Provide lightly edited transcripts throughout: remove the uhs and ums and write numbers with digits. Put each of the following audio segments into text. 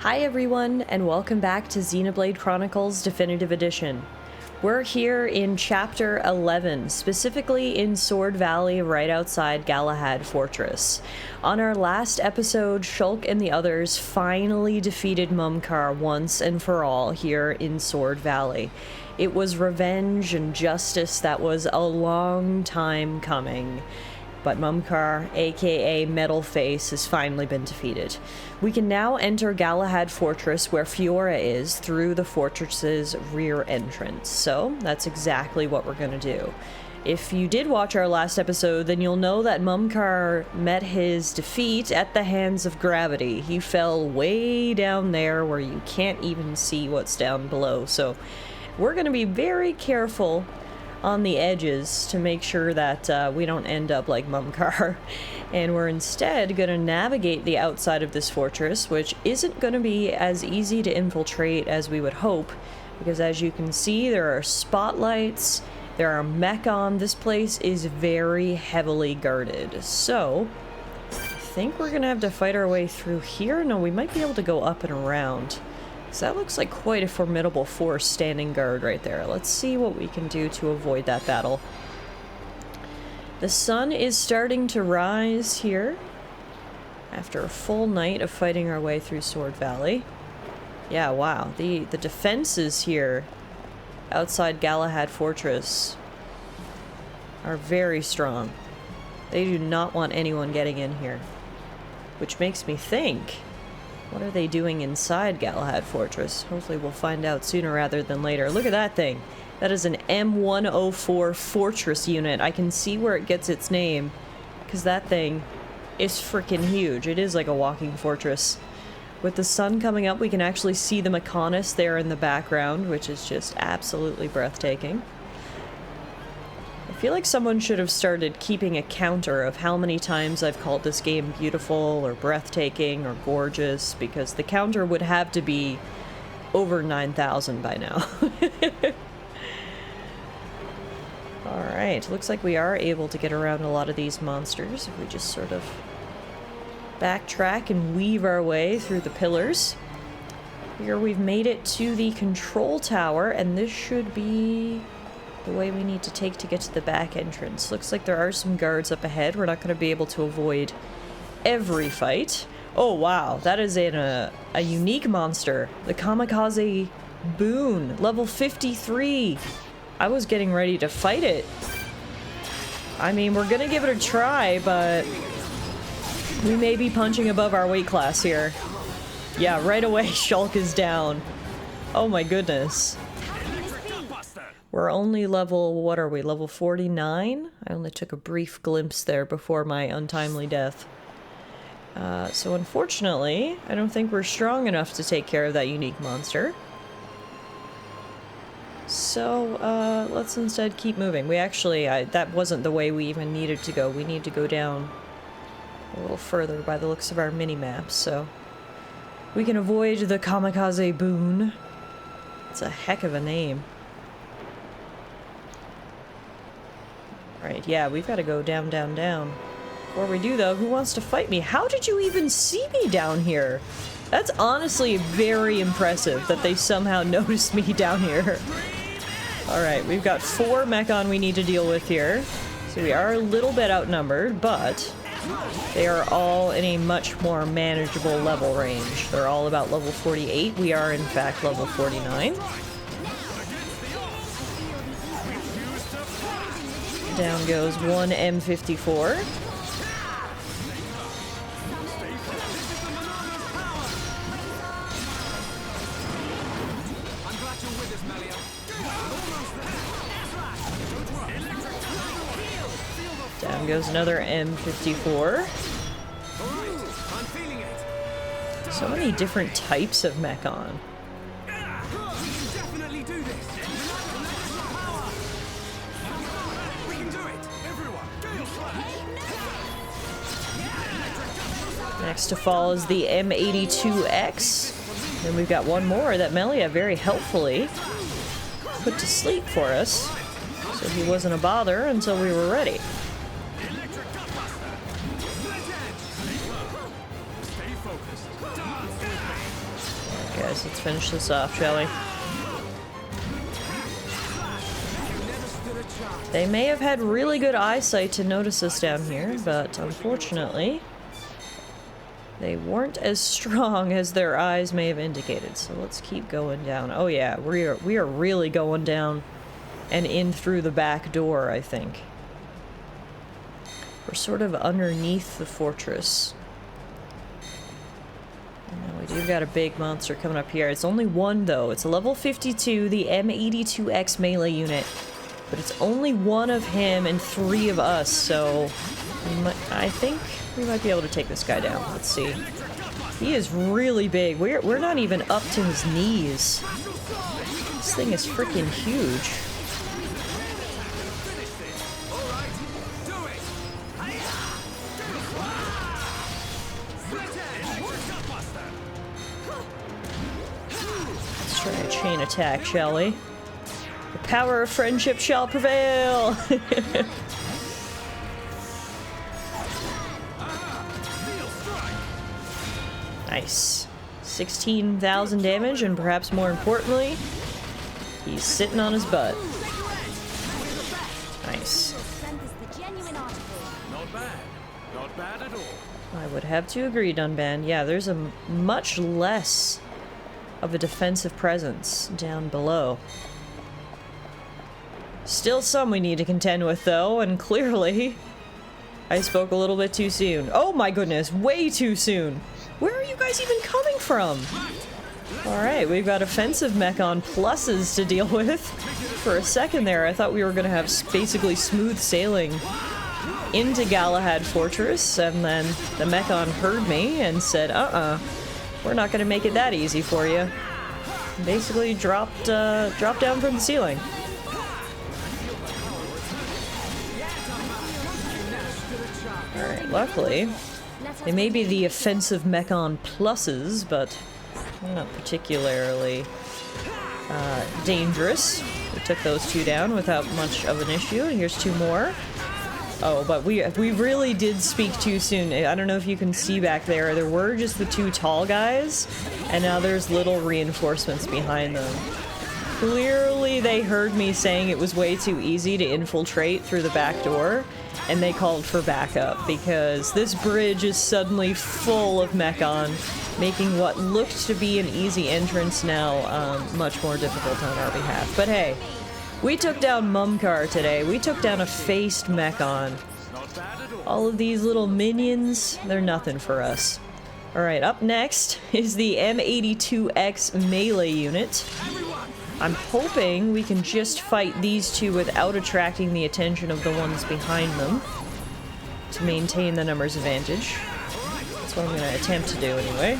Hi everyone, and welcome back to Xenoblade Chronicles Definitive Edition. We're here in Chapter 11, specifically in Sword Valley right outside Galahad Fortress. On our last episode, Shulk and the others finally defeated Mumkar once and for all here in Sword Valley. It was revenge and justice that was a long time coming. But Mumkar, aka Metal Face, has finally been defeated. We can now enter Galahad Fortress where Fiora is through the fortress's rear entrance. So that's exactly what we're gonna do. If you did watch our last episode, then you'll know that Mumkar met his defeat at the hands of gravity. He fell way down there where you can't even see what's down below. So we're gonna be very careful on the edges to make sure that we don't end up like Mumkar. And we're instead going to navigate the outside of this fortress, which isn't going to be as easy to infiltrate as we would hope, because as you can see, there are spotlights, there are mechon. This place is very heavily guarded. So I think we're going to have to fight our way through here. No, we might be able to go up and around. So that looks like quite a formidable force standing guard right there. Let's see what we can do to avoid that battle. The sun is starting to rise here after a full night of fighting our way through Sword Valley. Yeah, wow. The defenses here outside Galahad Fortress are very strong. They do not want anyone getting in here. Which makes me think, what are they doing inside Galahad Fortress? Hopefully we'll find out sooner rather than later. Look at that thing. That is an M104 Fortress unit. I can see where it gets its name, because that thing is freaking huge. It is like a walking fortress. With the sun coming up, we can actually see the Mechonis there in the background, which is just absolutely breathtaking. I feel like someone should have started keeping a counter of how many times I've called this game beautiful or breathtaking or gorgeous, because the counter would have to be over 9,000 by now. Alright, looks like we are able to get around a lot of these monsters if we just sort of backtrack and weave our way through the pillars. Here we've made it to the control tower, and this should be the way we need to take to get to the back entrance. Looks like there are some guards up ahead. We're not going to be able to avoid every fight. Oh wow, that is a unique monster. The Kamikaze Boon, level 53. I was getting ready to fight it. I mean, we're gonna give it a try, but we may be punching above our weight class here. Yeah, right away Shulk is down. Oh my goodness. We're only level, what are we, level 49? I only took a brief glimpse there before my untimely death. So unfortunately, I don't think we're strong enough to take care of that unique monster. So, let's instead keep moving. We actually, that wasn't the way we even needed to go. We need to go down a little further by the looks of our mini-map, so we can avoid the Kamikaze Boon. It's a heck of a name. Right, yeah, we've got to go down, down, down. Before we do, though, who wants to fight me? How did you even see me down here? That's honestly very impressive that they somehow noticed me down here. Alright, we've got 4 mechon we need to deal with here. So we are a little bit outnumbered, but they are all in a much more manageable level range. They're all about level 48. We are, in fact, level 49. Down goes one M54. Down goes another M54. So many different types of mechon. Next to fall is the M82X. And we've got one more that Melia very helpfully put to sleep for us, so he wasn't a bother until we were ready. guys, let's finish this off, shall we? They may have had really good eyesight to notice us down here, but unfortunately, they weren't as strong as their eyes may have indicated. So let's keep going down. Oh yeah, we are really going down and in through the back door, I think. We're sort of underneath the fortress. And we've got a big monster coming up here. It's only one though. It's a level 52, the M82X melee unit. But it's only one of him and 3 of us, so I think we might be able to take this guy down. Let's see. He is really big. We're not even up to his knees. This thing is freaking huge. Let's try a chain attack, shall we? The power of friendship shall prevail! Nice. 16,000 damage, and perhaps more importantly, he's sitting on his butt. Nice. Not bad. Not bad at all. I would have to agree, Dunban. Yeah, there's a much less of a defensive presence down below. Still some we need to contend with, though, and clearly I spoke a little bit too soon. Oh my goodness, way too soon! Where are you guys even coming from? Alright, we've got offensive Mechon pluses to deal with. For a second there, I thought we were gonna have basically smooth sailing into Galahad Fortress, and then the Mechon heard me and said, we're not gonna make it that easy for you. Basically dropped down from the ceiling. Alright, luckily, they may be the offensive Mechon pluses, but they're not particularly dangerous. We took those 2 down without much of an issue, and here's 2 more. Oh, but we really did speak too soon. I don't know if you can see back there. There were just the 2 tall guys, and now there's little reinforcements behind them. Clearly they heard me saying it was way too easy to infiltrate through the back door, and they called for backup, because this bridge is suddenly full of Mechon, making what looked to be an easy entrance now much more difficult on our behalf. But hey, we took down Mumkar today. We took down a faced Mechon. All of these little minions, they're nothing for us. Alright, up next is the M82X melee unit. I'm hoping we can just fight these 2 without attracting the attention of the ones behind them to maintain the numbers advantage. That's what I'm going to attempt to do anyway.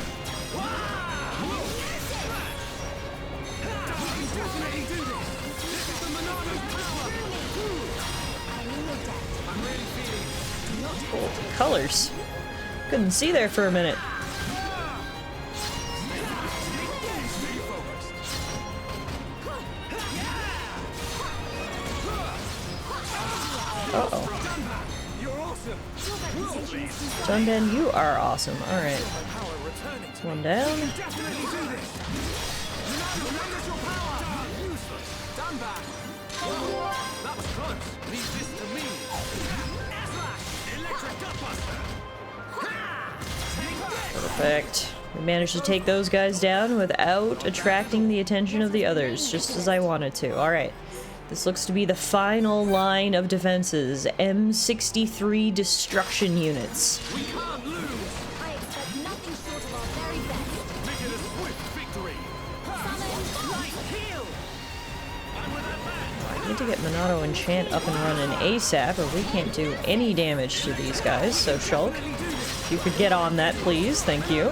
Oh, colors. Couldn't see there for a minute. Uh-oh. Dunban, you are awesome. Alright. One down. Perfect. We managed to take those guys down without attracting the attention of the others, just as I wanted to. Alright. This looks to be the final line of defenses. M63 destruction units. We can't lose. I expect nothing short of our very best. Make it a swift victory. Summon light heal. I'm with that man. I need to get Monado Enchant up and running ASAP, or we can't do any damage to these guys. So Shulk, if you could get on that, please. Thank you.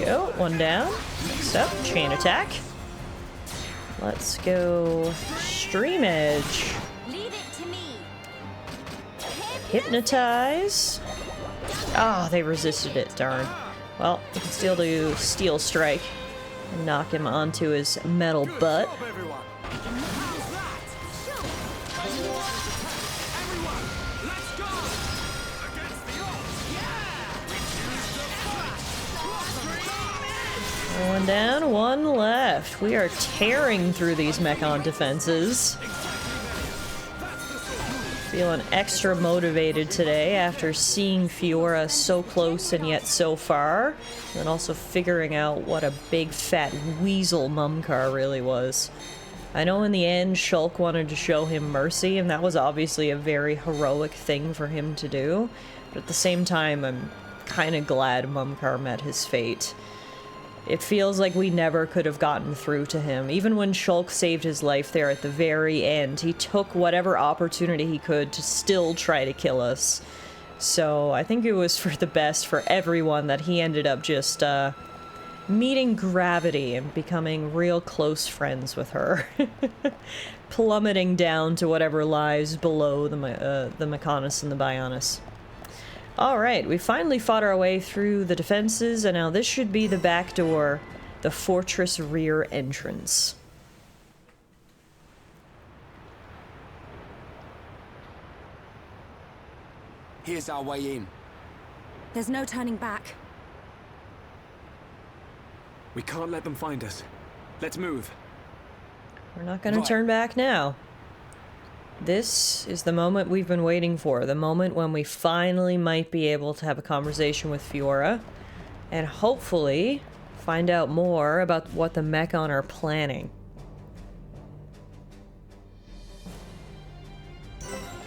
Go, one down. Next up, chain attack. Let's go Stream Edge. Leave it to me. Hypnotize. Ah, they resisted it, darn. Well, we can still do Steel Strike. Knock him onto his metal butt. Job, everyone. Everyone, let's go. Against the odds. We choose to fight. One down, one left. We are tearing through these Mechon defenses. Feeling extra motivated today after seeing Fiora so close and yet so far. And also figuring out what a big fat weasel Mumkar really was. I know in the end Shulk wanted to show him mercy, and that was obviously a very heroic thing for him to do. But at the same time, I'm kind of glad Mumkar met his fate. It feels like we never could have gotten through to him. Even when Shulk saved his life there at the very end, he took whatever opportunity he could to still try to kill us. So I think it was for the best for everyone that he ended up just meeting gravity and becoming real close friends with her. Plummeting down to whatever lies below the Mechonis and the Bionis. Alright, we finally fought our way through the defenses, and now this should be the back door, the fortress rear entrance. Here's our way in. There's no turning back. We can't let them find us. Let's move. We're not gonna Right. turn back now. This is the moment we've been waiting for, the moment when we finally might be able to have a conversation with Fiora, and hopefully find out more about what the Mechon are planning.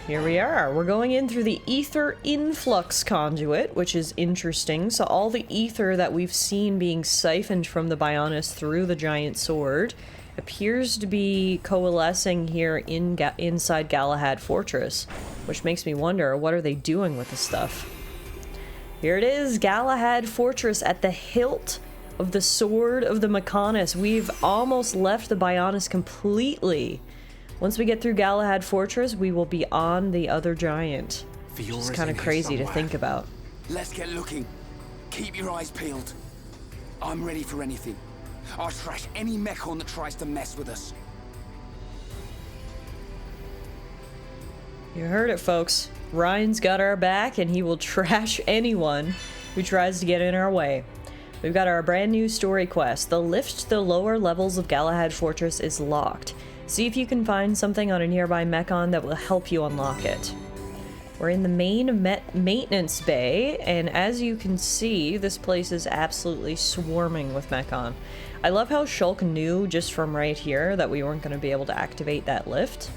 Here we are. We're going in through the ether influx conduit, which is interesting. So all the ether that we've seen being siphoned from the Bionis through the giant sword appears to be coalescing here inside Galahad Fortress, which makes me wonder, what are they doing with the stuff? Here it is, Galahad Fortress at the hilt of the sword of the Mechonis. We've almost left the Bionis completely. Once we get through Galahad Fortress, we will be on the other giant. Fiora's It's kind in of here crazy to somewhere. think about. Let's get looking. Keep your eyes peeled. I'm ready for anything. I'll trash any Mechon that tries to mess with us. You heard it, folks. Ryan's got our back, and he will trash anyone who tries to get in our way. We've got our brand new story quest. The lift to the lower levels of Galahad Fortress is locked. See if you can find something on a nearby Mechon that will help you unlock it. We're in the main maintenance bay, and as you can see, this place is absolutely swarming with Mechon. I love how Shulk knew just from right here that we weren't going to be able to activate that lift.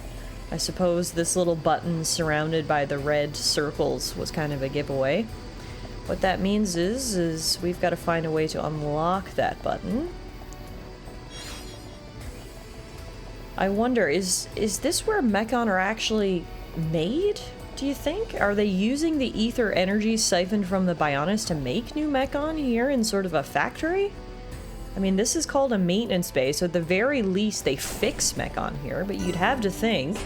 I suppose this little button surrounded by the red circles was kind of a giveaway. What that means is we've got to find a way to unlock that button. I wonder, is this where Mechon are actually made, do you think? Are they using the ether energy siphoned from the Bionis to make new Mechon here in sort of a factory? I mean, this is called a maintenance bay, so at the very least they fix Mechon here, but you'd have to think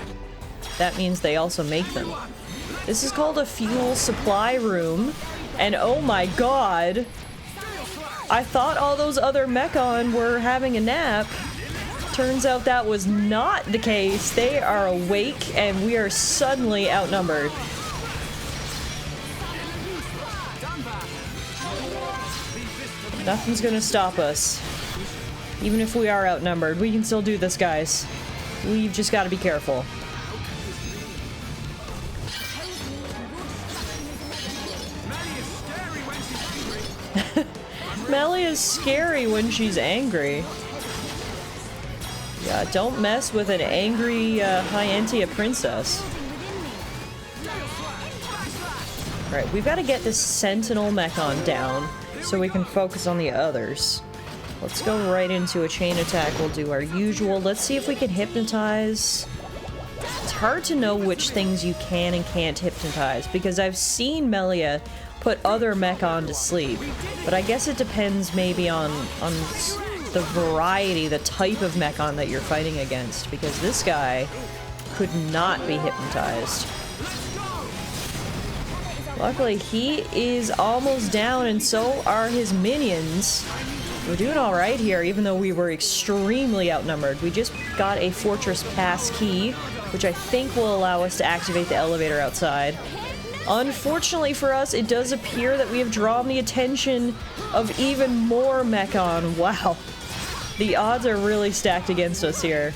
that means they also make them. This is called a fuel supply room, and oh my god, I thought all those other Mechon were having a nap. Turns out that was not the case. They are awake, and we are suddenly outnumbered. Nothing's gonna stop us. Even if we are outnumbered, we can still do this, guys. We've just got to be careful. Melly is scary when she's angry. Yeah, don't mess with an angry Hyantia princess. Right, we've got to get this Sentinel Mechon down so we can focus on the others. Let's go right into a chain attack. We'll do our usual. Let's see if we can hypnotize. It's hard to know which things you can and can't hypnotize because I've seen Melia put other Mechon to sleep, but I guess it depends maybe on the variety, the type of Mechon that you're fighting against, because this guy could not be hypnotized. Luckily, he is almost down, and so are his minions. We're doing alright here, even though we were extremely outnumbered. We just got a fortress pass key, which I think will allow us to activate the elevator outside. Unfortunately for us, it does appear that we have drawn the attention of even more Mechon. Wow. The odds are really stacked against us here.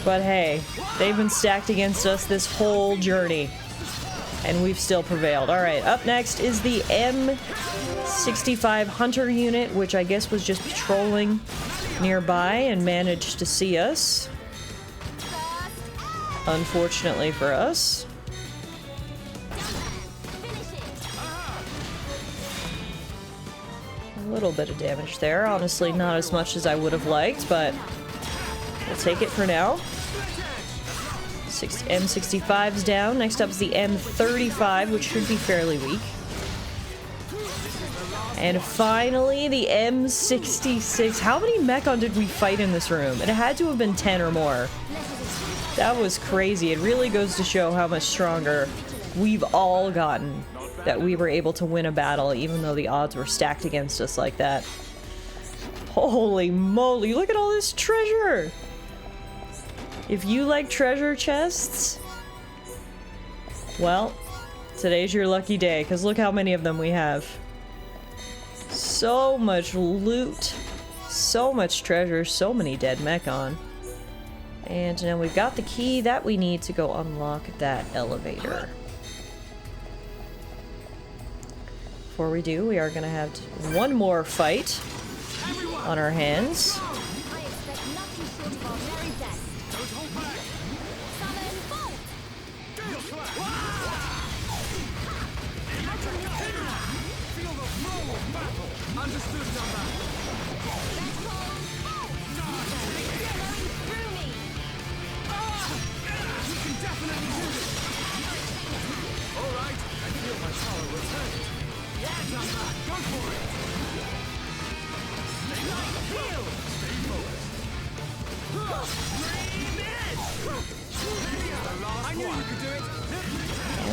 But hey, they've been stacked against us this whole journey. And we've still prevailed. Alright, up next is the M65 Hunter unit, which I guess was just patrolling nearby and managed to see us. Unfortunately for us. A little bit of damage there. Honestly, not as much as I would have liked, but we'll take it for now. M65's down. Next up is the M35, which should be fairly weak. And finally, the M66. How many Mechon did we fight in this room? It had to have been 10 or more. That was crazy. It really goes to show how much stronger we've all gotten, that we were able to win a battle even though the odds were stacked against us like that. Holy moly, look at all this treasure! If you like treasure chests, well, today's your lucky day, because look how many of them we have. So much loot, so much treasure, so many dead Mechon. And now we've got the key that we need to go unlock that elevator. Before we do, we are going to have one more fight on our hands.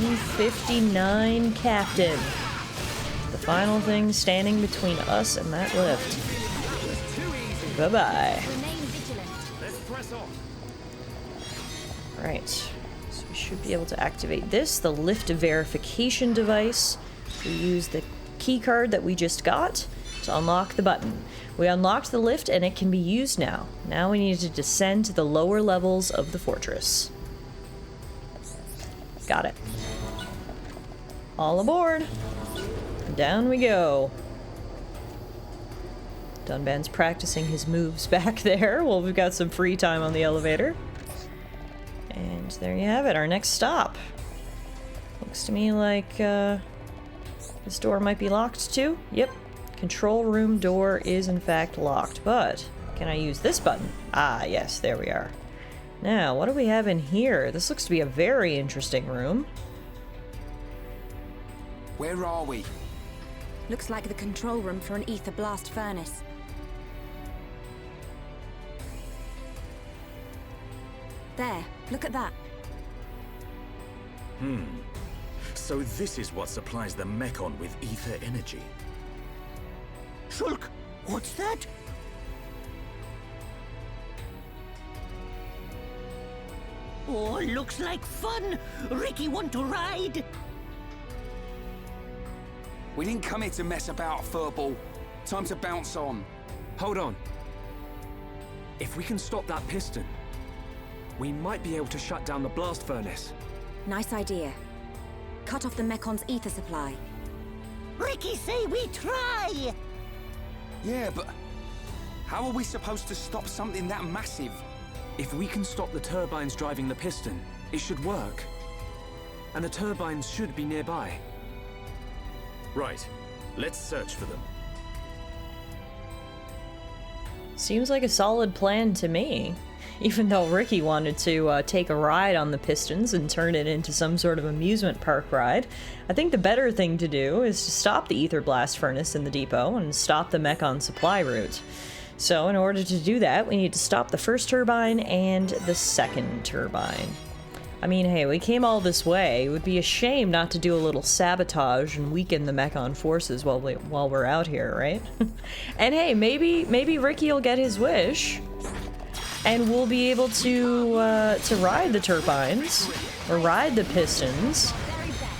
M59 Captain. The final thing standing between us and that lift. Bye-bye. Right. So we should be able to activate this, the lift verification device. We use the key card that we just got to unlock the button. We unlocked the lift and it can be used now. Now we need to descend to the lower levels of the fortress. Got it. All aboard. Down we go. Dunban's practicing his moves back there. Well, we've got some free time on the elevator. And there you have it, our next stop. Looks to me like this door might be locked too. Yep. Control room door is in fact locked, but can I use this button? Ah, yes, there we are. Now, what do we have in here? This looks to be a very interesting room. Where are we? Looks like the control room for an ether blast furnace. There, look at that. So this is what supplies the Mechon with ether energy. Shulk, what's that? Oh, looks like fun. Ricky, want to ride? We didn't come here to mess about, furball. Time to bounce on. Hold on. If we can stop that piston, we might be able to shut down the blast furnace. Nice idea. Cut off the Mecon's ether supply. Ricky say we try. Yeah, but how are we supposed to stop something that massive? If we can stop the turbines driving the piston, it should work. And the turbines should be nearby. Right. Let's search for them. Seems like a solid plan to me. Even though Ricky wanted to take a ride on the pistons and turn it into some sort of amusement park ride, I think the better thing to do is to stop the ether blast furnace in the depot and stop the Mechon supply route. So in order to do that, we need to stop the first turbine and the second turbine. I mean, hey, we came all this way. It would be a shame not to do a little sabotage and weaken the Mechon forces while we're out here, right? And hey, maybe Ricky will get his wish, and we'll be able to ride the turbines or ride the pistons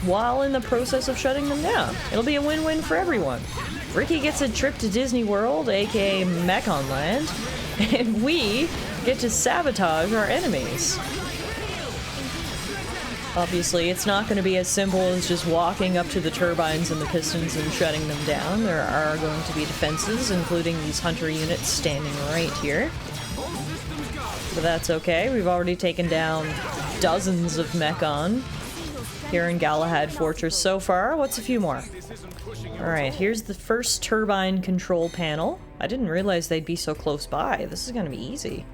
while in the process of shutting them down. It'll be a win-win for everyone. Ricky gets a trip to Disney World, aka Mechon Land, and we get to sabotage our enemies. Obviously, it's not going to be as simple as just walking up to the turbines and the pistons and shutting them down. There are going to be defenses, including these hunter units standing right here. But that's okay. We've already taken down dozens of Mechon here in Galahad Fortress so far. What's a few more? Alright, here's the first turbine control panel. I didn't realize they'd be so close by. This is going to be easy.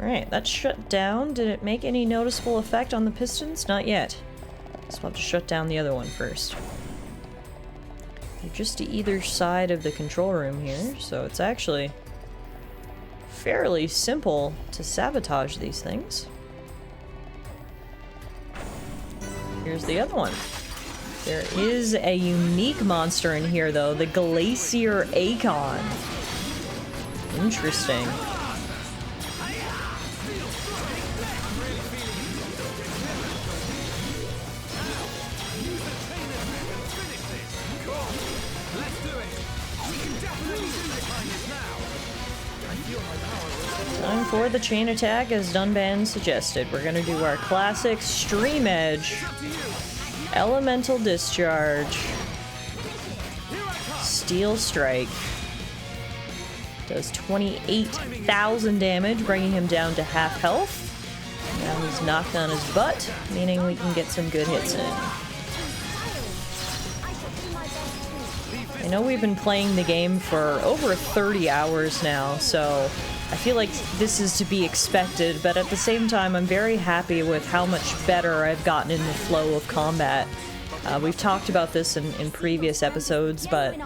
Alright, that's shut down. Did it make any noticeable effect on the pistons? Not yet. So we'll have to shut down the other one first. They're just to either side of the control room here, so it's actually fairly simple to sabotage these things. Here's the other one. There is a unique monster in here, though, the Glacier Acon. Interesting. Time for the chain attack, as Dunban suggested. We're gonna do our classic Stream Edge, Elemental Discharge, Steel Strike. Does 28,000 damage, bringing him down to half health. Now he's knocked on his butt, meaning we can get some good hits in. I know we've been playing the game for over 30 hours now, so I feel like this is to be expected, but at the same time, I'm very happy with how much better I've gotten in the flow of combat. We've talked about this in previous episodes, but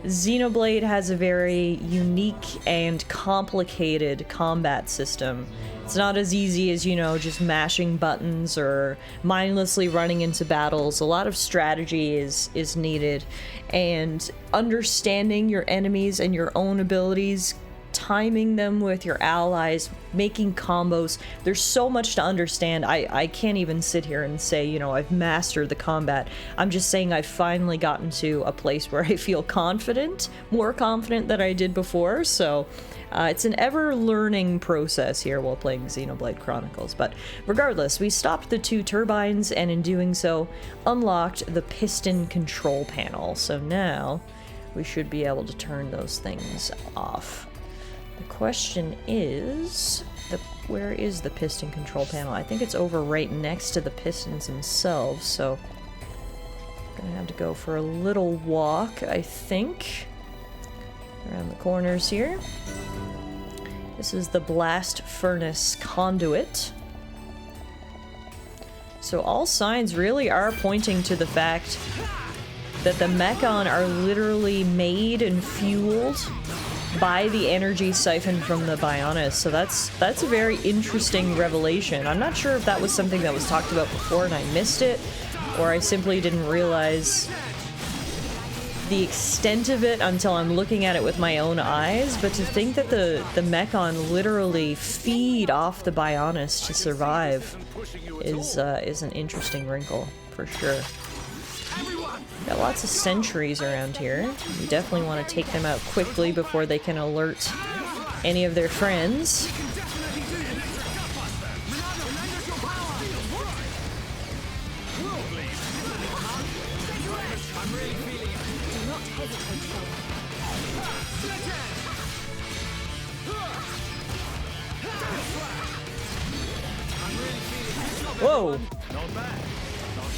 Xenoblade has a very unique and complicated combat system. It's not as easy as, you know, just mashing buttons or mindlessly running into battles. A lot of strategy is needed, and understanding your enemies and your own abilities, timing them with your allies, making combos. There's so much to understand. I can't even sit here and say, you know, I've mastered the combat. I'm just saying I've finally gotten to a place where I feel confident, more confident than I did before, so it's an ever-learning process here while playing Xenoblade Chronicles. But regardless, we stopped the 2 turbines, and in doing so, unlocked the piston control panel. So now, we should be able to turn those things off. The question is, where is the piston control panel? I think it's over right next to the pistons themselves, so I'm gonna have to go for a little walk, I think, around the corners here. This is the blast furnace conduit. So all signs really are pointing to the fact that the Mechon are literally made and fueled by the energy siphoned from the Bionis, so that's a very interesting revelation. I'm not sure if that was something that was talked about before and I missed it, or I simply didn't realize the extent of it until I'm looking at it with my own eyes, but to think that the Mechon literally feed off the Bionis to survive is an interesting wrinkle, for sure. Got lots of sentries around here. We definitely want to take them out quickly before they can alert any of their friends. Whoa!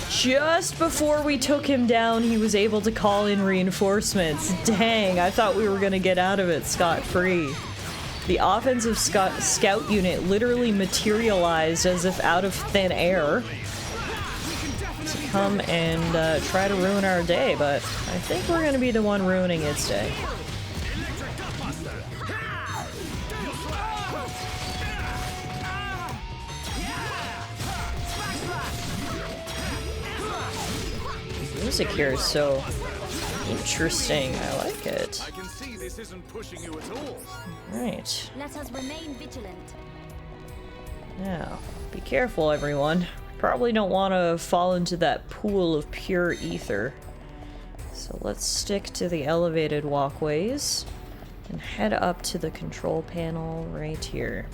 Just before we took him down, he was able to call in reinforcements. Dang, I thought we were gonna get out of it scot-free. The offensive scout unit literally materialized as if out of thin air to come and try to ruin our day, but I think we're gonna be the one ruining its day. music here is so interesting. I like it. I can see this isn't pushing you at all. Right. Let us remain vigilant. Now, be careful, everyone. Probably don't want to fall into that pool of pure ether. So let's stick to the elevated walkways and head up to the control panel right here.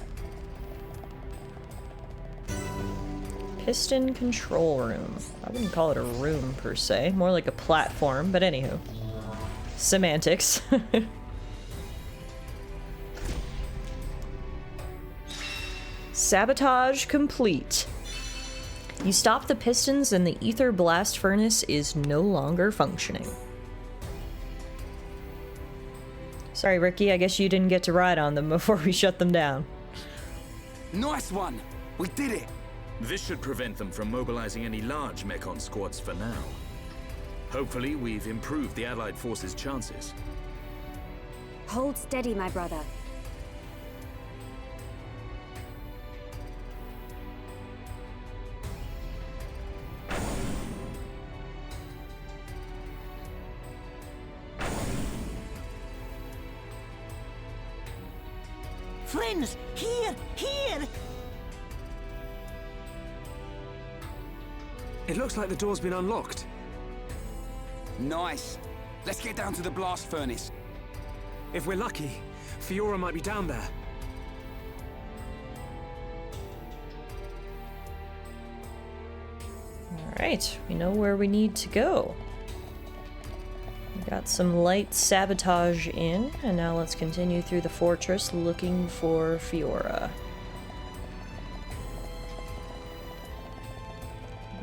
Piston control room. I wouldn't call it a room per se, more like a platform, but anywho. Semantics. Sabotage complete. You stop the pistons and the ether blast furnace is no longer functioning. Sorry, Ricky, I guess you didn't get to ride on them before we shut them down. Nice one! We did it! This should prevent them from mobilizing any large Mechon squads for now. Hopefully, we've improved the Allied forces' chances. Hold steady, my brother. Friends, here, here! It looks like the door's been unlocked. Nice. Let's get down to the blast furnace. If we're lucky, Fiora might be down there. Alright, we know where we need to go. We got some light sabotage in, and now let's continue through the fortress looking for Fiora.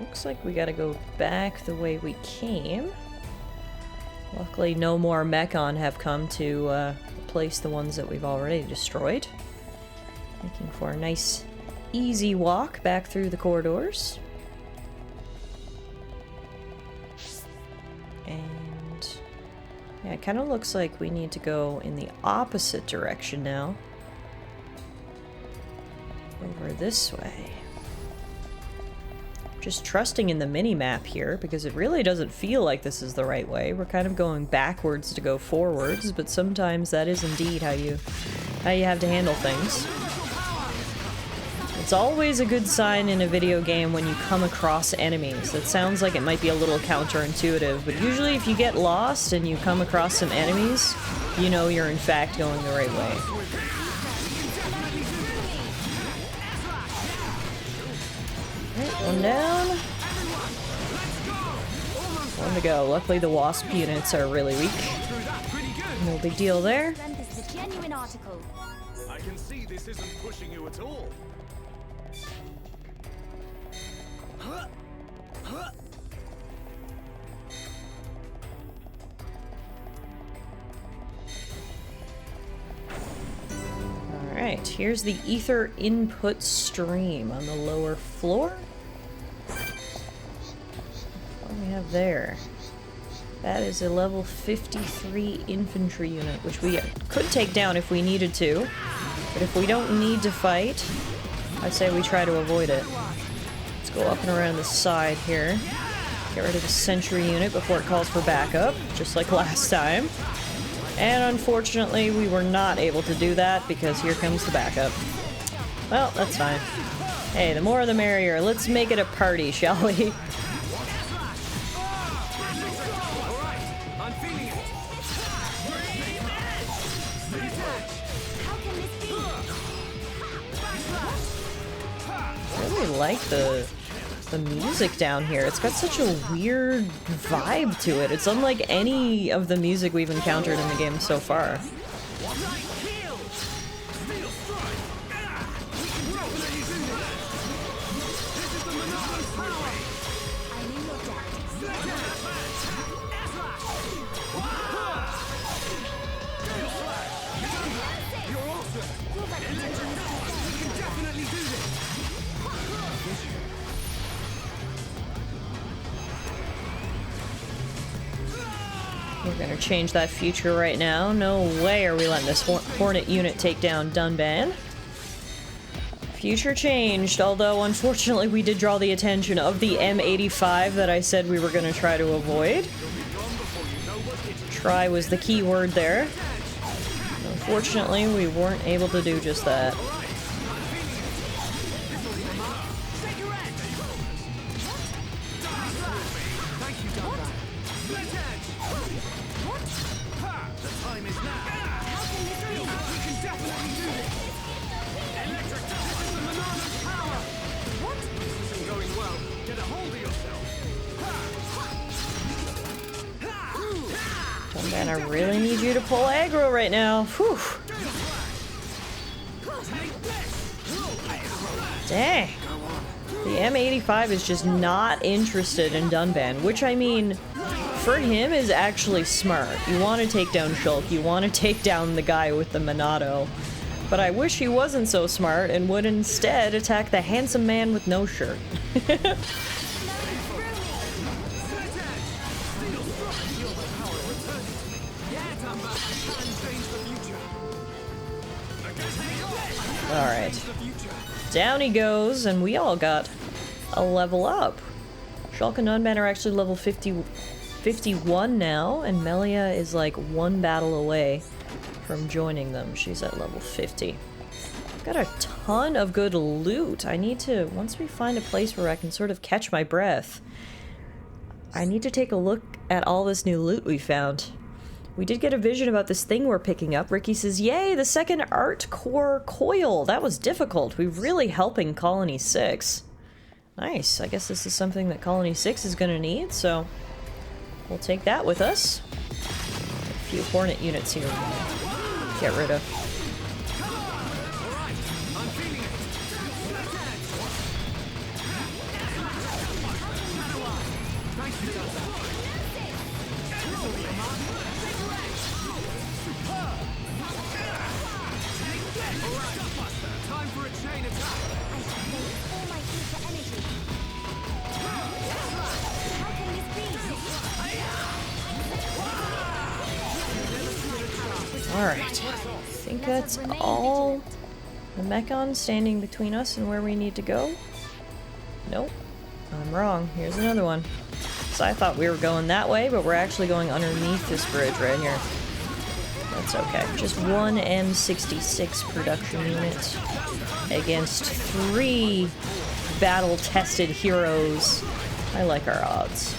Looks like we gotta go back the way we came. Luckily, no more Mechon have come to replace the ones that we've already destroyed. Making for a nice, easy walk back through the corridors. And yeah, it kind of looks like we need to go in the opposite direction now. Over this way. Just trusting in the mini-map here, because it really doesn't feel like this is the right way. We're kind of going backwards to go forwards, but sometimes that is indeed how you have to handle things. It's always a good sign in a video game when you come across enemies. It sounds like it might be a little counterintuitive, but usually if you get lost and you come across some enemies, you know you're in fact going the right way. One down. One to go. Luckily the wasp units are really weak. No big deal there. Strength is the genuine article. I can see this isn't pushing you at all. Alright, here's the ether input stream on the lower floor. What do we have there? That is a level 53 infantry unit, which we could take down if we needed to. But if we don't need to fight, I say we try to avoid it. Let's go up and around the side here. Get rid of the sentry unit before it calls for backup, just like last time. And unfortunately, we were not able to do that because here comes the backup. Well, that's fine. Hey, the more the merrier. Let's make it a party, shall we? I really like the music down here. It's got such a weird vibe to it. It's unlike any of the music we've encountered in the game so far. We're gonna change that future right now. No way are we letting this Hornet unit take down Dunban. Future changed, although unfortunately we did draw the attention of the M85 that I said we were going to try to avoid. Try was the key word there. Unfortunately, we weren't able to do just that. Man, I really need you to pull aggro right now. Whew. Dang. The M85 is just not interested in Dunban, which I mean, for him is actually smart. You want to take down Shulk, you want to take down the guy with the Monado. But I wish he wasn't so smart and would instead attack the handsome man with no shirt. Alright. Down he goes, and we all got a level up. Shulk and Dunban are actually level 51 now, and Melia is like one battle away from joining them. She's at level 50. Got a ton of good loot. I need to, once we find a place where I can sort of catch my breath, I need to take a look at all this new loot we found. We did get a vision about this thing we're picking up. Ricky says, yay, the second art core coil. That was difficult. We're really helping Colony 6. Nice. I guess this is something that Colony 6 is going to need, so we'll take that with us. A few Hornet units here to get rid of. Alright, I think that's all the Mechon standing between us and where we need to go. Nope, I'm wrong. Here's another one. So I thought we were going that way, but we're actually going underneath this bridge right here. That's okay. Just one M66 production unit against 3 battle-tested heroes. I like our odds.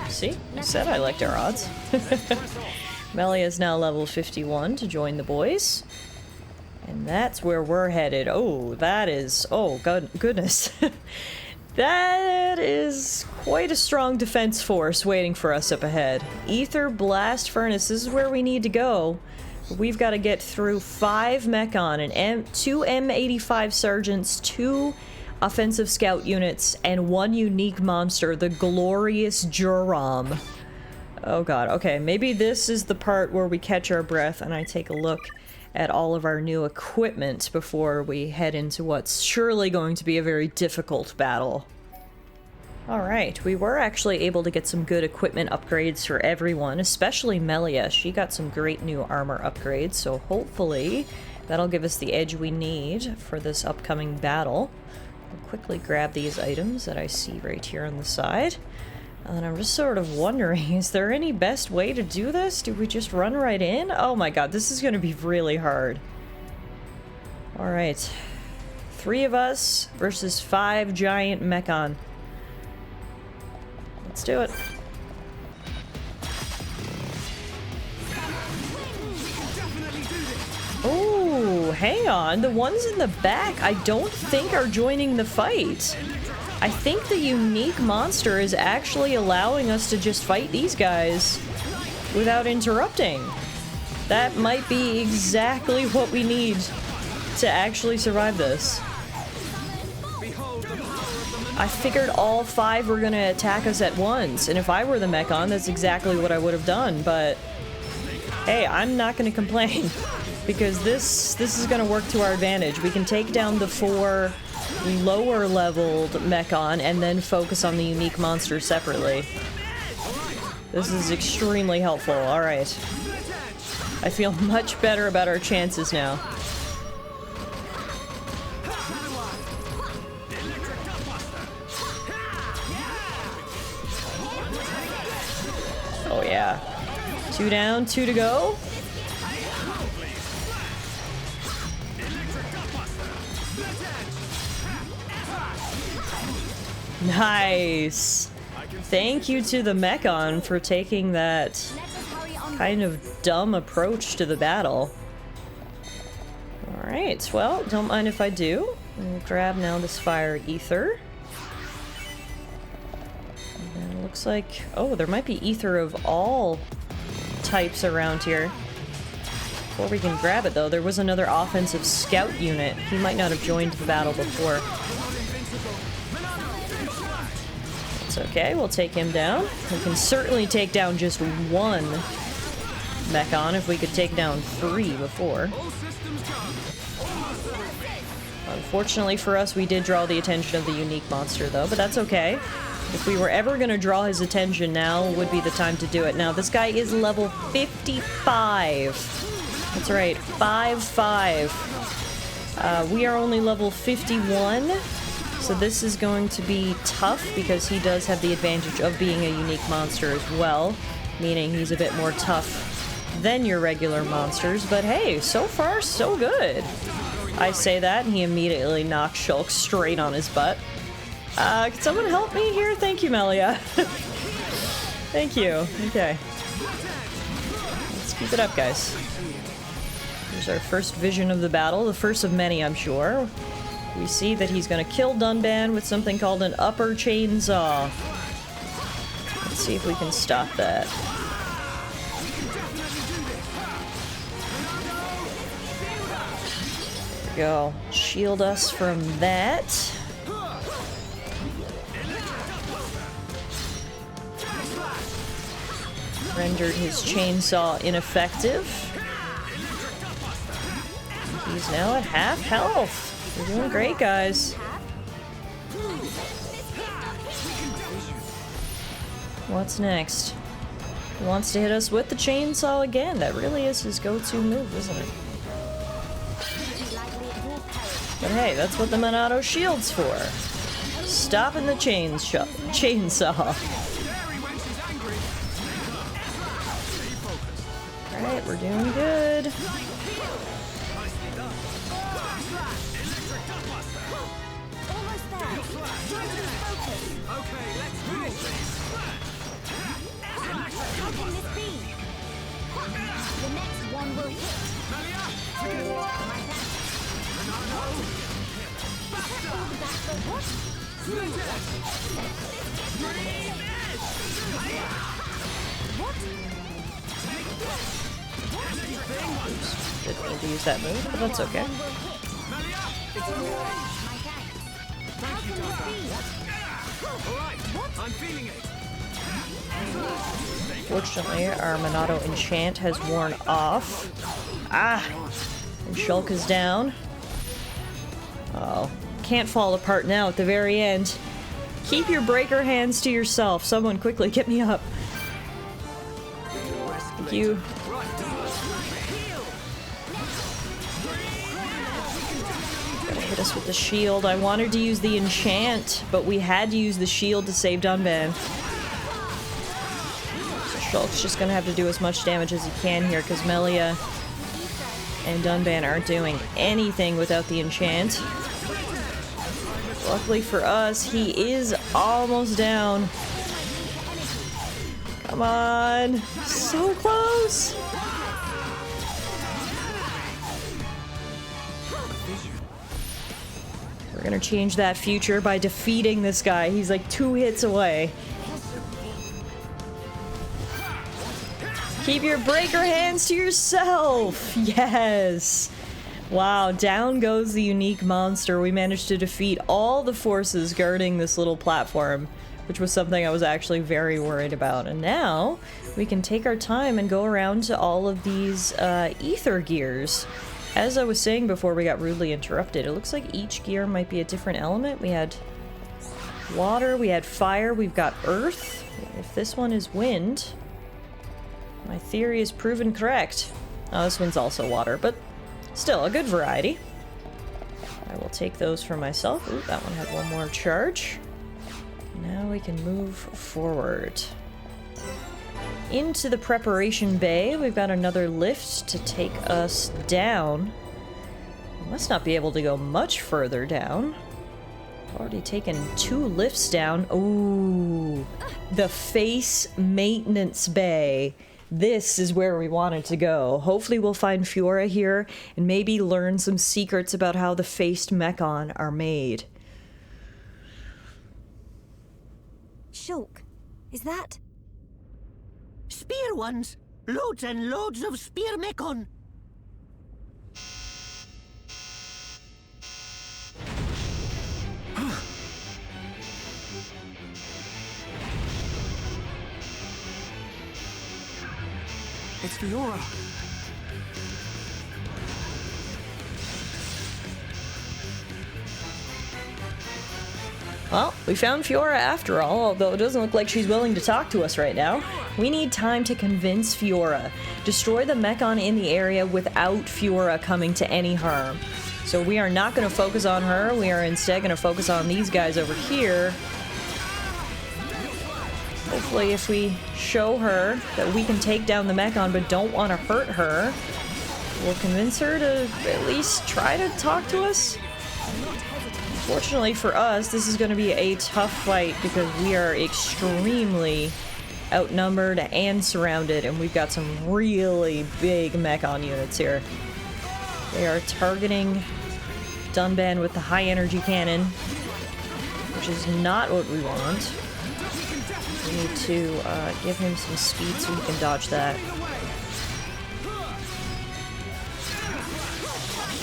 See? I said I liked our odds. Melia is now level 51 to join the boys. And that's where we're headed. Oh, that is... oh, goodness. That is quite a strong defense force waiting for us up ahead. Ether Blast Furnace, this is where we need to go. We've got to get through 5 Mechon and 2 M85 Sergeants, 2 offensive scout units, and 1 unique monster, the glorious Juram. Oh god, okay, maybe this is the part where we catch our breath and I take a look at all of our new equipment before we head into what's surely going to be a very difficult battle. Alright, we were actually able to get some good equipment upgrades for everyone, especially Melia. She got some great new armor upgrades, so hopefully that'll give us the edge we need for this upcoming battle. I'll quickly grab these items that I see right here on the side. And I'm just sort of wondering, is there any best way to do this? Do we just run right in? Oh my god, this is going to be really hard. Alright. 3 of us versus 5 giant Mechon. Let's do it. Oh, hang on. The ones in the back I don't think are joining the fight. I think the unique monster is actually allowing us to just fight these guys without interrupting. That might be exactly what we need to actually survive this. I figured all 5 were gonna attack us at once, and if I were the Mechon, that's exactly what I would have done, but hey, I'm not gonna complain, because this is gonna work to our advantage. We can take down the 4 lower leveled Mechon and then focus on the unique monster separately. This is extremely helpful. Alright. I feel much better about our chances now. Oh yeah. 2 down, 2 to go. Nice. Thank you to the Mechon for taking that kind of dumb approach to the battle. Alright, well, don't mind if I do. We'll grab now this fire ether. And it looks like... oh, there might be ether of all types around here. Before we can grab it, though, there was another offensive scout unit. He might not have joined the battle before. It's okay, we'll take him down. We can certainly take down just 1 Mechon if we could take down 3 before. Unfortunately for us, we did draw the attention of the unique monster, though, but that's okay. If we were ever going to draw his attention, now would be the time to do it. Now, this guy is level 55. That's right, 5-5. We are only level 51, so this is going to be tough because he does have the advantage of being a unique monster as well, meaning he's a bit more tough than your regular monsters, but hey, so far, so good. I say that, and he immediately knocks Shulk straight on his butt. Can someone help me here? Thank you, Melia. Thank you. Okay. Let's keep it up, guys. Here's our first vision of the battle, the first of many, I'm sure. We see that he's going to kill Dunban with something called an upper chainsaw. Let's see if we can stop that. There we go. Shield us from that. Rendered his chainsaw ineffective. He's now at half health. We're doing great, guys. What's next? He wants to hit us with the chainsaw again. That really is his go-to move, isn't it? But hey, that's what the Monado shield's for. Stopping the chainsaw. Alright, we're doing good. Didn't need to use that move, but that's okay. Fortunately, our Monado enchant has worn off. Ah! And Shulk is down. Oh. Can't fall apart now at the very end. Keep your breaker hands to yourself. Someone quickly get me up. Thank you. Gotta hit us with the shield. I wanted to use the enchant, but we had to use the shield to save Dunban. So Shulk's just gonna have to do as much damage as he can here, because Melia and Dunban aren't doing anything without the enchant. Luckily for us, he is almost down. Come on. So close. We're gonna change that future by defeating this guy. He's like 2 hits away. Keep your breaker hands to yourself. Yes. Wow, down goes the unique monster. We managed to defeat all the forces guarding this little platform, which was something I was actually very worried about. And now we can take our time and go around to all of these ether gears. As I was saying before we got rudely interrupted, it looks like each gear might be a different element. We had water, we had fire, we've got earth. If this one is wind, My theory is proven correct. Oh, this one's also water, but still a good variety. I will take those for myself. Ooh, that one had one more charge. Now we can move forward. Into the preparation bay, we've got another lift to take us down. We must not be able to go much further down. Already taken 2 lifts down. Ooh, the face maintenance bay. This is where we wanted to go. Hopefully we'll find Fiora here and maybe learn some secrets about how the faced mechon are made. Shulk, is that? Spear ones! Loads and loads of spear mechon! It's Fiora. Well, we found Fiora after all, although it doesn't look like she's willing to talk to us right now. We need time to convince Fiora. Destroy the mechon in the area without Fiora coming to any harm. So we are not going to focus on her, we are instead going to focus on these guys over here. Hopefully if we show her that we can take down the mechon but don't want to hurt her, we'll convince her to at least try to talk to us. Fortunately for us, this is going to be a tough fight because we are extremely outnumbered and surrounded, and we've got some really big mechon units here. They are targeting Dunban with the high energy cannon, which is not what we want. We need to give him some speed so he can dodge that.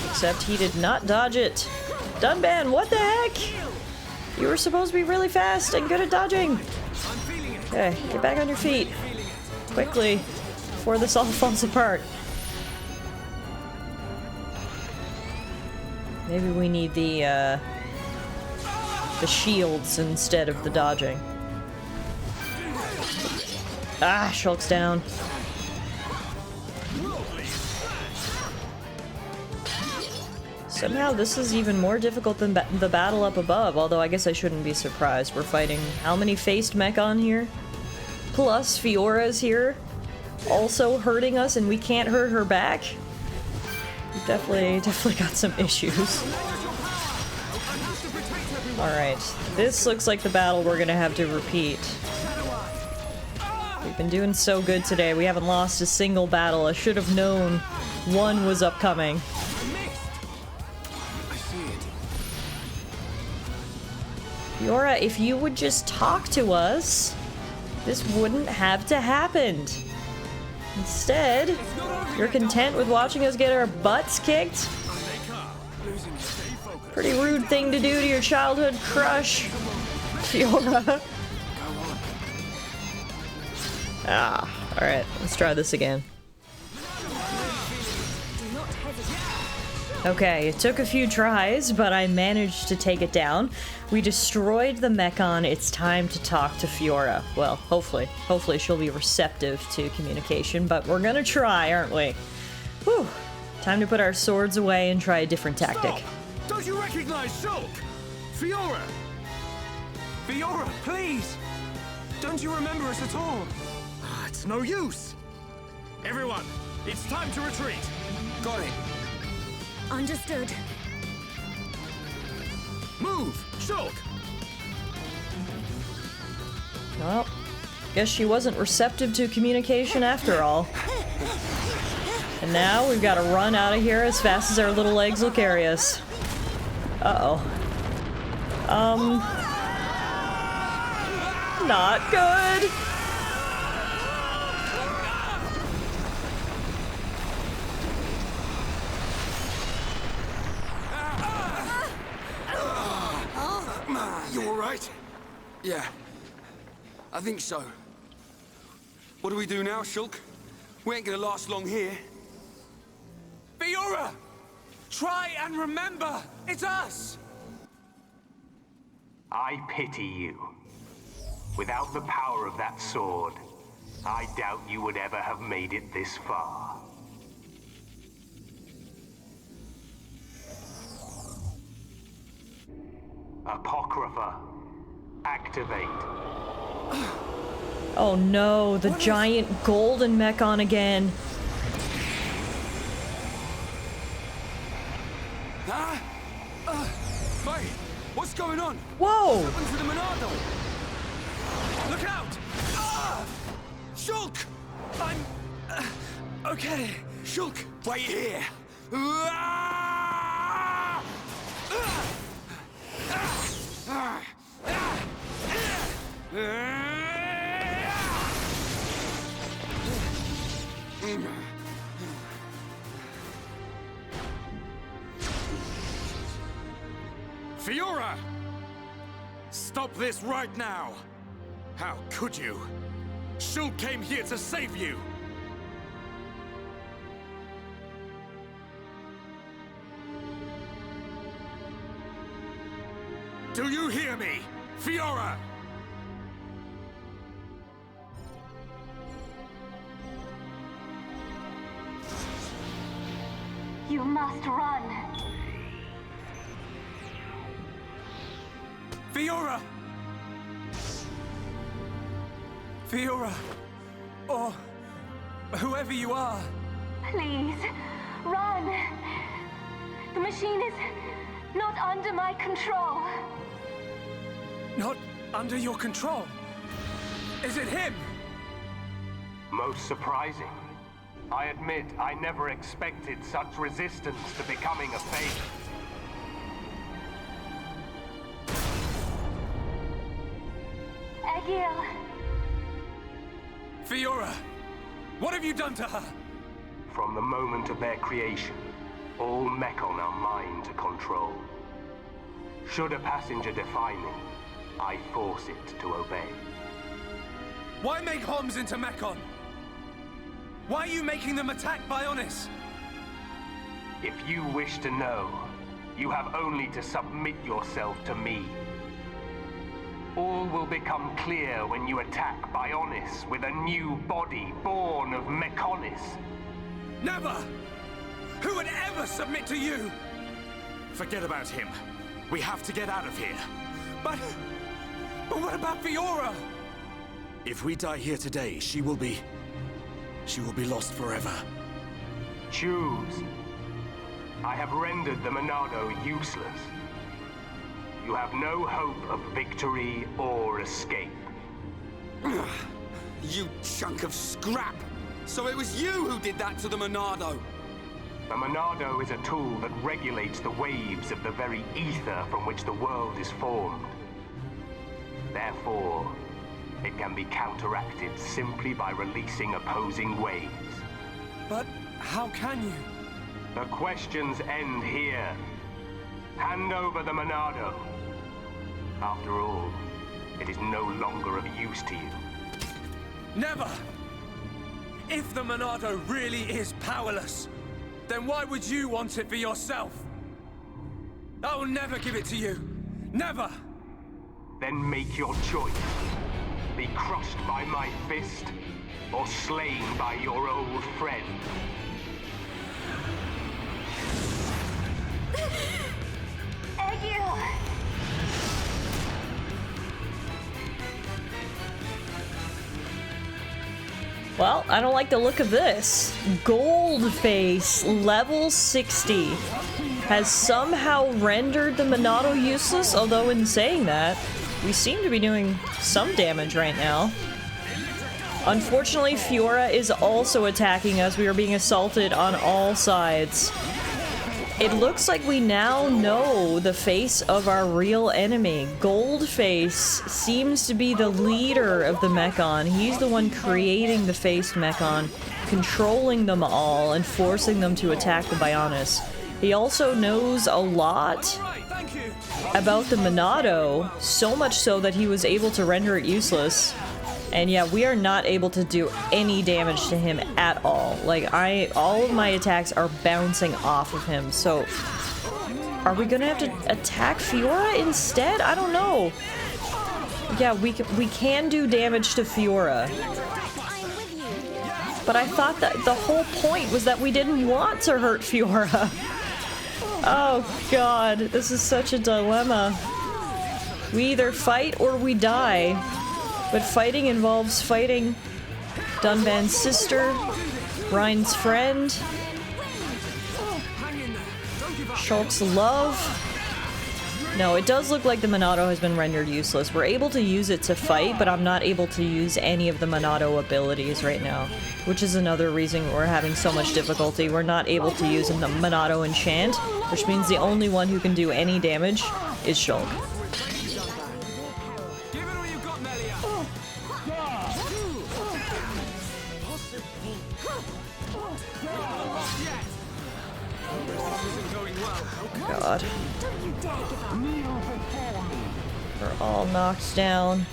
Except he did not dodge it. Dunban, what the heck? You were supposed to be really fast and good at dodging. Okay, get back on your feet. Quickly, before this all falls apart. Maybe we need the shields instead of the dodging. Ah, Shulk's down. Somehow this is even more difficult than the battle up above, although I guess I shouldn't be surprised. We're fighting how many faced mechon here? Plus Fiora's here, also hurting us, and we can't hurt her back. We've definitely got some issues. Alright, this looks like the battle we're gonna have to repeat. We've been doing so good today, we haven't lost a single battle. I should have known one was upcoming. Fiora, if you would just talk to us, this wouldn't have to happen. Instead, you're content with watching us get our butts kicked? Pretty rude thing to do to your childhood crush, Fiora. Ah, alright, let's try this again. Okay, it took a few tries, but I managed to take it down. We destroyed the mechon. It's time to talk to Fiora. Well, hopefully. Hopefully she'll be receptive to communication, but we're gonna try, aren't we? Whew. Time to put our swords away and try a different tactic. Stop! Don't you recognize Shulk? Fiora! Fiora, please! Don't you remember us at all? It's no use! Everyone, it's time to retreat. Got it. Understood. Move, Shulk. Well, guess she wasn't receptive to communication after all. And now we've got to run out of here as fast as our little legs will carry us. Uh-oh. Not good. You alright? Yeah. I think so. What do we do now, Shulk? We ain't gonna last long here. Fiora! Try and remember! It's us! I pity you. Without the power of that sword, I doubt you would ever have made it this far. Apocrypha, activate. Oh no, the giant golden mechon again. Huh? Wait, what's going on? Whoa! What happened to the Monado? Look out! Shulk! I'm... okay. Shulk, wait here. Fiora! Stop this right now! How could you? Shulk came here to save you! Do you hear me? Fiora! You must run. Fiora! Fiora! Or whoever you are. Please, run. The machine is not under my control. Not under your control. Is it him? Most surprising. I admit I never expected such resistance to becoming a faith. Egil. Fiora! What have you done to her? From the moment of their creation, all Mechon are mine to control. Should a passenger defy me, I force it to obey. Why make Homs into Mechon? Why are you making them attack Bionis? If you wish to know, you have only to submit yourself to me. All will become clear when you attack Bionis with a new body born of Mechonis. Never! Who would ever submit to you? Forget about him. We have to get out of here. But what about Fiora? If we die here today, she will be lost forever. Choose. I have rendered the Monado useless. You have no hope of victory or escape. You chunk of scrap! So it was you who did that to the Monado! The Monado is a tool that regulates the waves of the very ether from which the world is formed. Therefore, it can be counteracted simply by releasing opposing waves. But how can you? The questions end here. Hand over the Monado. After all, it is no longer of use to you. Never! If the Monado really is powerless, then why would you want it for yourself? I will never give it to you. Never! Then make your choice. Be crushed by my fist, or slain by your old friend. Egil! Well, I don't like the look of this. Goldface, level 60, has somehow rendered the Monado useless, although in saying that, we seem to be doing some damage right now. Unfortunately, Fiora is also attacking us. We are being assaulted on all sides. It looks like we now know the face of our real enemy. Goldface seems to be the leader of the Mechon. He's the one creating the faced Mechon, controlling them all, and forcing them to attack the Bionis. He also knows a lot about the Monado, so much so that he was able to render it useless. And yeah, we are not able to do any damage to him at all. Like, all of my attacks are bouncing off of him, so... Are we gonna have to attack Fiora instead? I don't know. Yeah, we can do damage to Fiora. But I thought that the whole point was that we didn't want to hurt Fiora. Oh god, this is such a dilemma. We either fight or we die. But fighting involves fighting Dunvan's sister, Rhine's friend, Shulk's love. No, it does look like the Monado has been rendered useless. We're able to use it to fight, but I'm not able to use any of the Monado abilities right now. Which is another reason we're having so much difficulty. We're not able to use the Monado enchant, which means the only one who can do any damage is Shulk. God. We're all knocked down.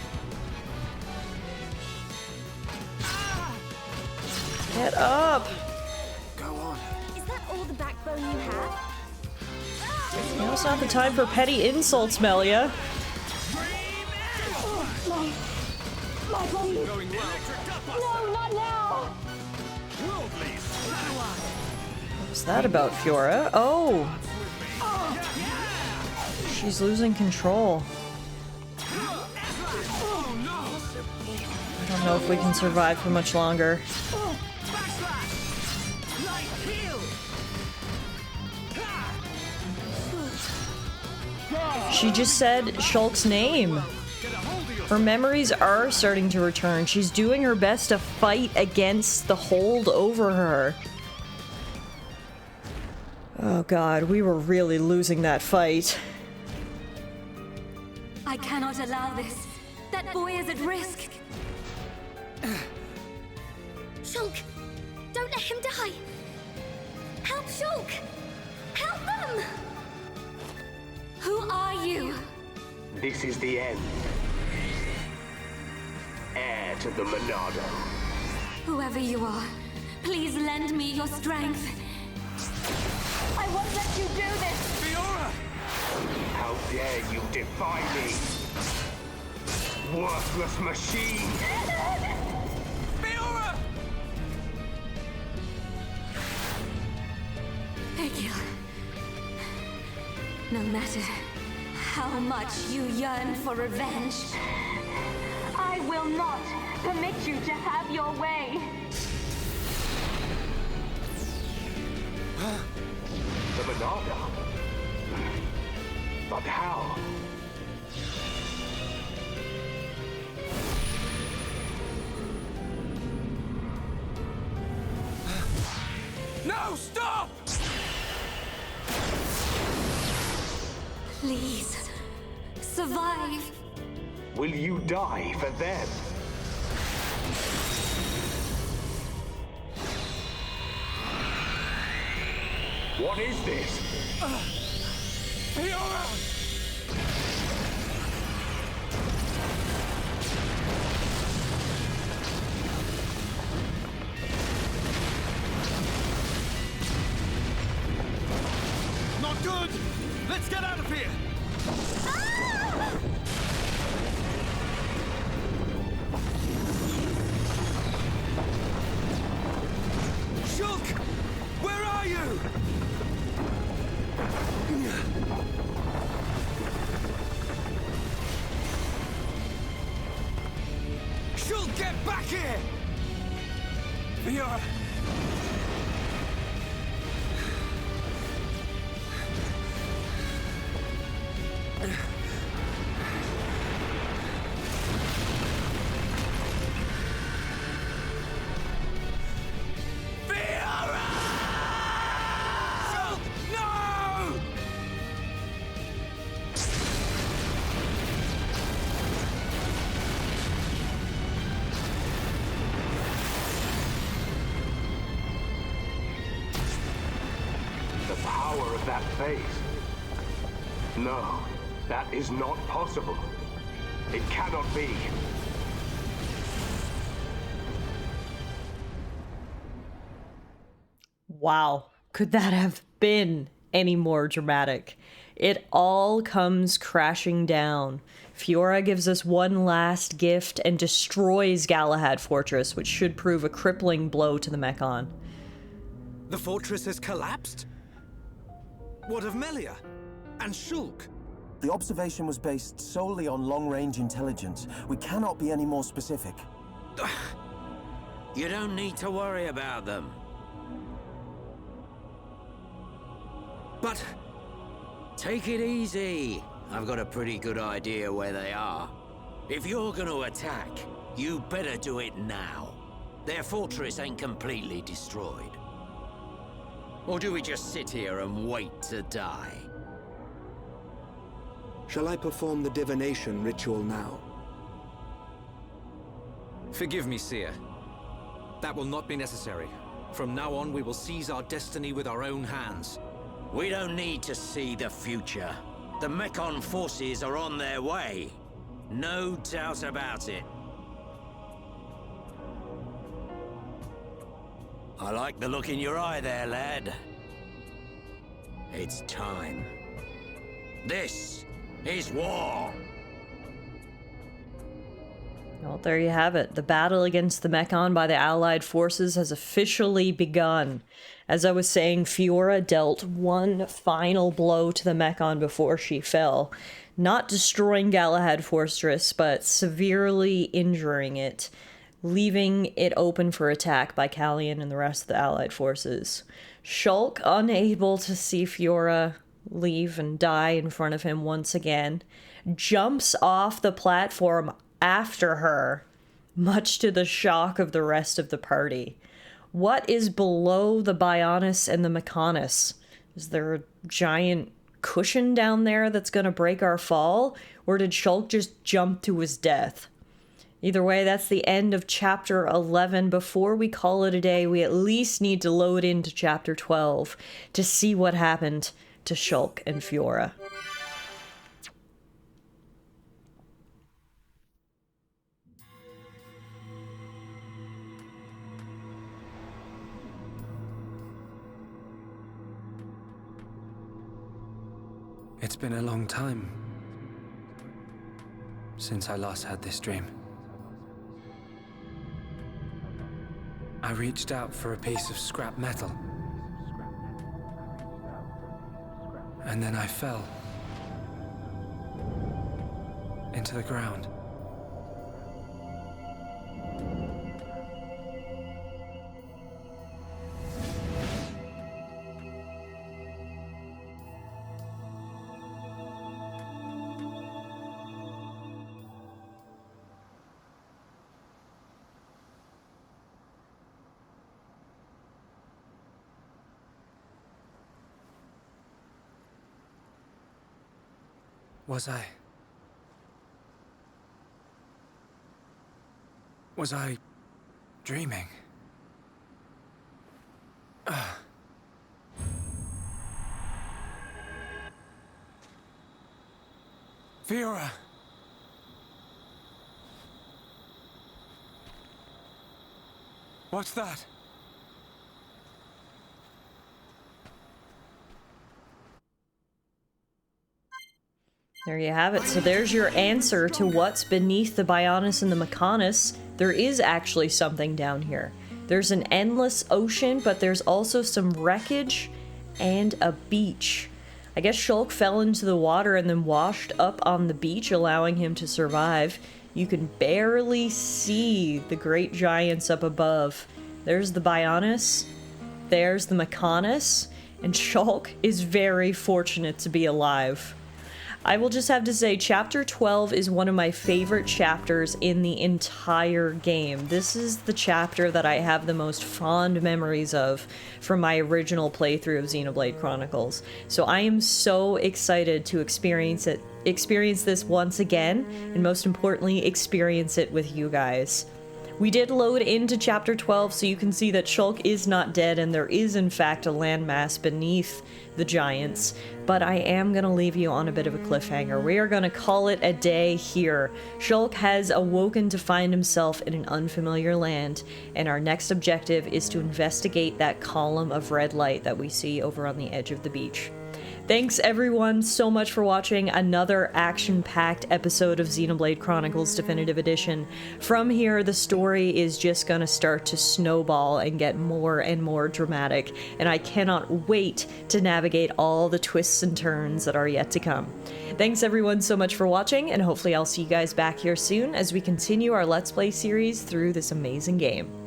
Get up! Go on. Is that all the backbone you have? Now it's not the time for petty insults, Melia. No, not now! What's that about, Fiora? Oh! She's losing control. I don't know if we can survive for much longer. She just said Shulk's name. Her memories are starting to return. She's doing her best to fight against the hold over her. Oh god, we were really losing that fight. I cannot allow this. That boy is at risk. Shulk, don't let him die. Help Shulk! Help them! Who are you? This is the end. Heir to the Monado. Whoever you are, please lend me your strength. I won't let you do this! Fiora! How dare you defy me? Worthless machine! Fiora! Egil. No matter how much you yearn for revenge, I will not permit you to have your way. The Monado? But how? No, stop! Please, survive. Will you die for them? What is this? Fiora! Not good! Let's get out of here! Shulk! Where are you? Shulk, get back here! Fiora! Shulk, no! The power of that face. No, that is not possible. It cannot be. Wow. Could that have been any more dramatic? It all comes crashing down. Fiora gives us one last gift and destroys Galahad Fortress, which should prove a crippling blow to the Mechon. The fortress has collapsed? What of Melia? And Shulk? The observation was based solely on long-range intelligence. We cannot be any more specific. You don't need to worry about them. But... Take it easy. I've got a pretty good idea where they are. If you're gonna attack, you better do it now. Their fortress ain't completely destroyed. Or do we just sit here and wait to die? Shall I perform the divination ritual now? Forgive me, Seer. That will not be necessary. From now on, we will seize our destiny with our own hands. We don't need to see the future. The Mechon forces are on their way. No doubt about it. I like the look in your eye there, lad. It's time. This is war! Well, there you have it. The battle against the Mechon by the Allied forces has officially begun. As I was saying, Fiora dealt one final blow to the Mechon before she fell. Not destroying Galahad Fortress, but severely injuring it, leaving it open for attack by Callian and the rest of the Allied forces. Shulk, unable to see Fiora leave and die in front of him once again, jumps off the platform after her, much to the shock of the rest of the party. What is below the Bionis and the Mechonis? Is there a giant cushion down there that's going to break our fall? Or did Shulk just jump to his death? Either way, that's the end of Chapter 11. Before we call it a day, we at least need to load into Chapter 12 to see what happened to Shulk and Fiora. It's been a long time since I last had this dream. I reached out for a piece of scrap metal. And then I fell into the ground. Was I dreaming? Fiora! What's that? There you have it. So there's your answer to what's beneath the Bionis and the Mechonis. There is actually something down here. There's an endless ocean, but there's also some wreckage and a beach. I guess Shulk fell into the water and then washed up on the beach, allowing him to survive. You can barely see the great giants up above. There's the Bionis, there's the Mechonis, and Shulk is very fortunate to be alive. I will just have to say, Chapter 12 is one of my favorite chapters in the entire game. This is the chapter that I have the most fond memories of from my original playthrough of Xenoblade Chronicles. So I am so excited to experience this once again, and most importantly, experience it with you guys. We did load into Chapter 12, so you can see that Shulk is not dead, and there is in fact a landmass beneath the giants, but I am going to leave you on a bit of a cliffhanger. We are going to call it a day here. Shulk has awoken to find himself in an unfamiliar land, and our next objective is to investigate that column of red light that we see over on the edge of the beach. Thanks everyone so much for watching another action-packed episode of Xenoblade Chronicles Definitive Edition. From here, the story is just gonna start to snowball and get more and more dramatic, and I cannot wait to navigate all the twists and turns that are yet to come. Thanks everyone so much for watching, and hopefully I'll see you guys back here soon as we continue our Let's Play series through this amazing game.